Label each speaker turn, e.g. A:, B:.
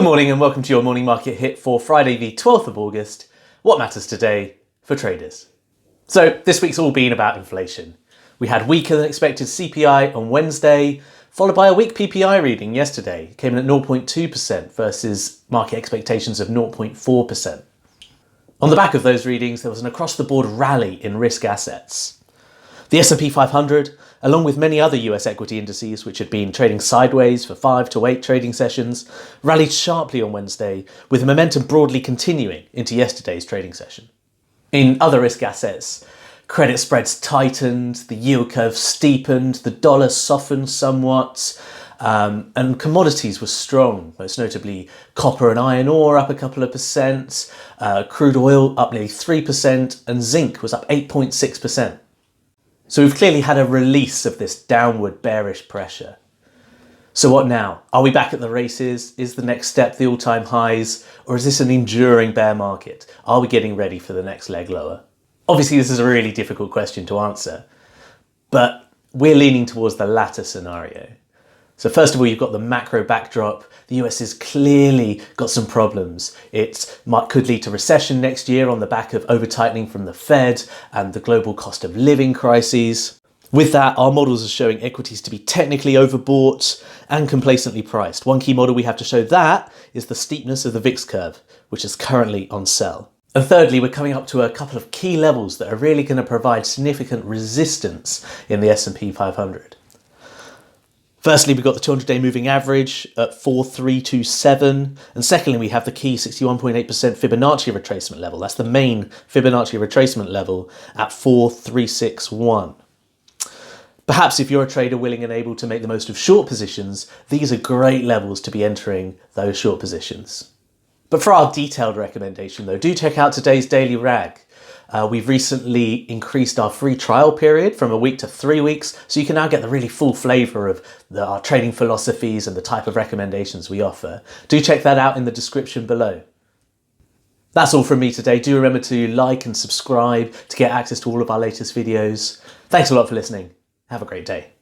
A: morning and welcome to your morning market hit for Friday the 12th of August. What matters today for traders? So this week's all been about inflation. We had weaker than expected CPI on Wednesday, followed by a weak PPI reading yesterday. It came in at 0.2% versus market expectations of 0.4%. On the back of those readings, there was an across-the-board rally in risk assets. The S&P 500, along with many other US equity indices which had been trading sideways for 5 to 8 trading sessions, rallied sharply on Wednesday, with momentum broadly continuing into yesterday's trading session. In other risk assets, credit spreads tightened, the yield curve steepened, the dollar softened somewhat, and commodities were strong, most notably copper and iron ore up a couple of percent, crude oil up nearly 3%, and zinc was up 8.6%. So we've clearly had a release of this downward bearish pressure. So what now? Are we back at the races? Is the next step the all-time highs? Or is this an enduring bear market? Are we getting ready for the next leg lower? Obviously, this is a really difficult question to answer, but we're leaning towards the latter scenario. So first of all, you've got the macro backdrop. The US has clearly got some problems. It could lead to recession next year on the back of over-tightening from the Fed and the global cost of living crises. With that, our models are showing equities to be technically overbought and complacently priced. One key model we have to show that is the steepness of the VIX curve, which is currently on sell. And thirdly, we're coming up to a couple of key levels that are really going to provide significant resistance in the S&P 500. Firstly, we've got the 200-day moving average at 4,327. And secondly, we have the key 61.8% Fibonacci retracement level. That's the main Fibonacci retracement level at 4,361. Perhaps if you're a trader willing and able to make the most of short positions, these are great levels to be entering those short positions. But for our detailed recommendation though, do check out today's daily rag. We've recently increased our free trial period from a week to 3 weeks, so you can now get the really full flavour of our trading philosophies and the type of recommendations we offer. Do check that out in the description below. That's all from me today. Do remember to like and subscribe to get access to all of our latest videos. Thanks a lot for listening. Have a great day.